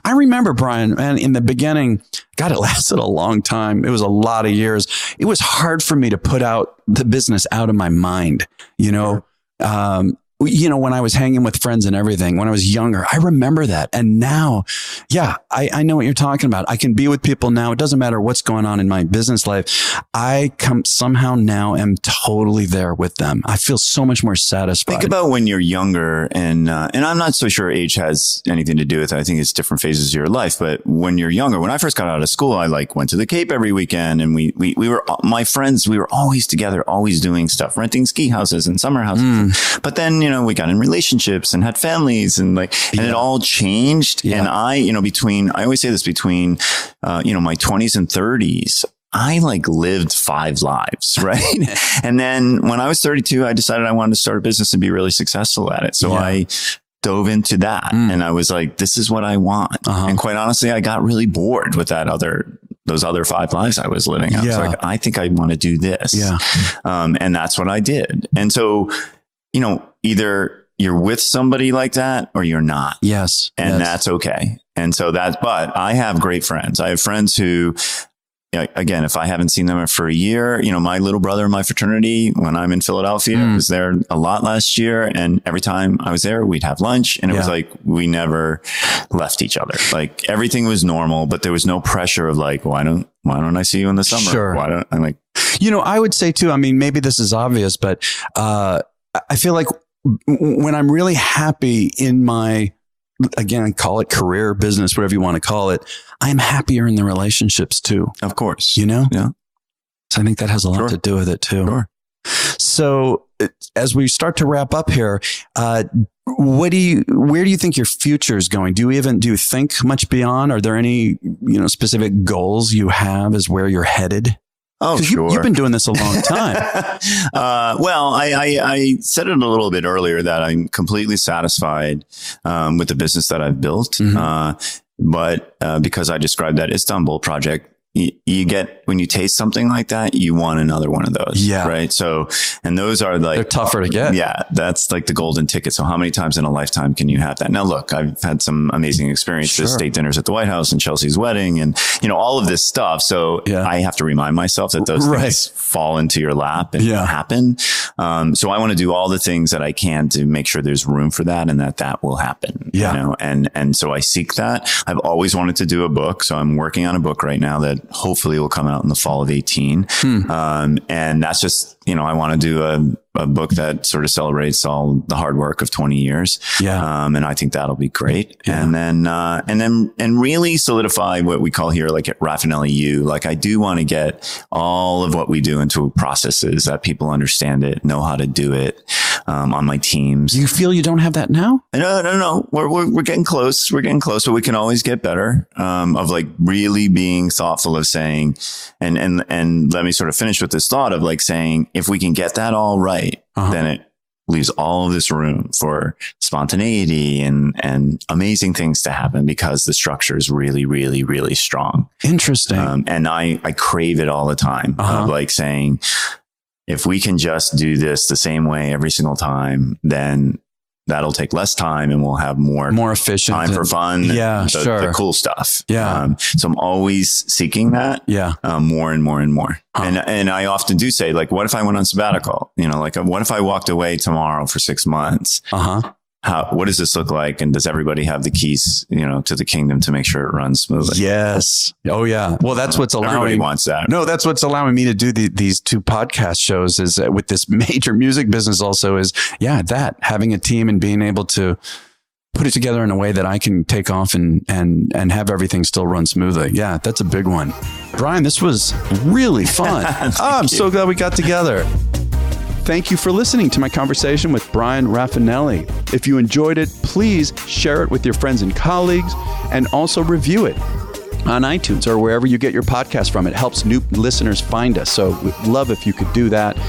I remember, Bryan, man, in the beginning, God, it lasted a long time. It was a lot of years. It was hard for me to put out the business out of my mind, when I was hanging with friends and everything, when I was younger, I remember that. And now, I know what you're talking about. I can be with people now. It doesn't matter what's going on in my business life. I somehow now am totally there with them. I feel so much more satisfied. Think about when you're younger and I'm not so sure age has anything to do with it. I think it's different phases of your life. But when you're younger, when I first got out of school, I went to the Cape every weekend and we were, my friends, we were always together, always doing stuff, renting ski houses and summer houses. But then, we got in relationships and had families and and it all changed. Yeah. And I always say this, between my 20s and 30s, I lived 5 lives, right? And then when I was 32, I decided I wanted to start a business and be really successful at it. So I dove into that and I was like, this is what I want. And quite honestly, I got really bored with those other 5 lives I was living. I was like, I think I want to do this. Yeah. And that's what I did. And so, either you're with somebody like that or you're not. Yes. And that's okay. And so but I have great friends. I have friends who again, if I haven't seen them for a year, my little brother in my fraternity, when I'm in Philadelphia, was there a lot last year. And every time I was there, we'd have lunch, and it was like, we never left each other. Like, everything was normal, but there was no pressure of like, why don't I see you in the summer? Sure. Why don't I'm like, I would say too, I mean, maybe this is obvious, but, I feel like when I'm really happy in my, again, call it career, business, whatever you want to call it, I'm happier in the relationships too. of course. Yeah. So I think that has a lot to do with it too. Sure. So as we start to wrap up here, where do you think your future is going? Do you think much beyond? Are there any, specific goals you have as where you're headed? Oh, sure. You've been doing this a long time. Well, I said it a little bit earlier that I'm completely satisfied with the business that I've built. Mm-hmm. But because I described that Istanbul project, you get, when you taste something like that, you want another one of those. Yeah. Right. So, and those are like, they're tougher to get. Yeah. That's like the golden ticket. So how many times in a lifetime can you have that? Now, look, I've had some amazing experiences, steak dinners at the White House and Chelsea's wedding and, all of this stuff. So I have to remind myself that those things fall into your lap and happen. So I want to do all the things that I can to make sure there's room for that and that will happen. Yeah. And so I seek that. I've always wanted to do a book. So I'm working on a book right now that hopefully will come out in the fall of 18. And that's just, I want to do a book that sort of celebrates all the hard work of 20 years. Yeah. And I think that'll be great. Yeah. And really solidify what we call here, like at Rafanelli U. Like, I do want to get all of what we do into processes that people understand it, know how to do it, on my teams. You feel you don't have that now? No. We're getting close. We're getting close, but we can always get better, of like really being thoughtful of saying, and let me sort of finish with this thought of like saying, if we can get that all right, then it leaves all of this room for spontaneity and amazing things to happen because the structure is really, really, really strong. Interesting. And I crave it all the time of like saying, if we can just do this the same way every single time, then that'll take less time and we'll have more efficient time for fun. Yeah, the cool stuff. Yeah. So I'm always seeking that. Yeah. More and more and more. And I often do say, like, what if I went on sabbatical? Like, what if I walked away tomorrow for 6 months? What does this look like? And does everybody have the keys, to the kingdom to make sure it runs smoothly? Yes. Oh yeah. Well, that's what's allowing. Everybody wants that. No, that's what's allowing me to do these 2 podcast shows is with this major music business also is that having a team and being able to put it together in a way that I can take off and have everything still run smoothly. Yeah, that's a big one. Bryan, this was really fun. I'm so glad we got together. Thank you for listening to my conversation with Bryan Rafanelli. If you enjoyed it, please share it with your friends and colleagues and also review it on iTunes or wherever you get your podcast from. It helps new listeners find us. So we'd love if you could do that.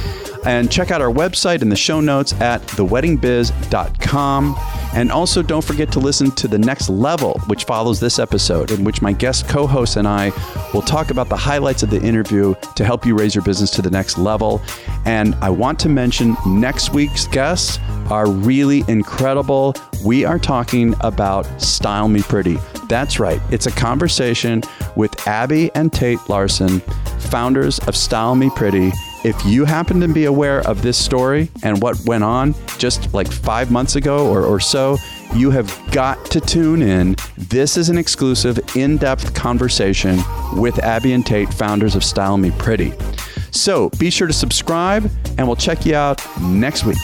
And check out our website in the show notes at theweddingbiz.com. And also don't forget to listen to The Next Level, which follows this episode, in which my guest co-host and I will talk about the highlights of the interview to help you raise your business to the next level. And I want to mention next week's guests are really incredible. We are talking about Style Me Pretty. That's right. It's a conversation with Abby and Tate Larson, founders of Style Me Pretty. If you happen to be aware of this story and what went on just like 5 months ago or so, you have got to tune in. This is an exclusive, in-depth conversation with Abby and Tate, founders of Style Me Pretty. So be sure to subscribe and we'll check you out next week.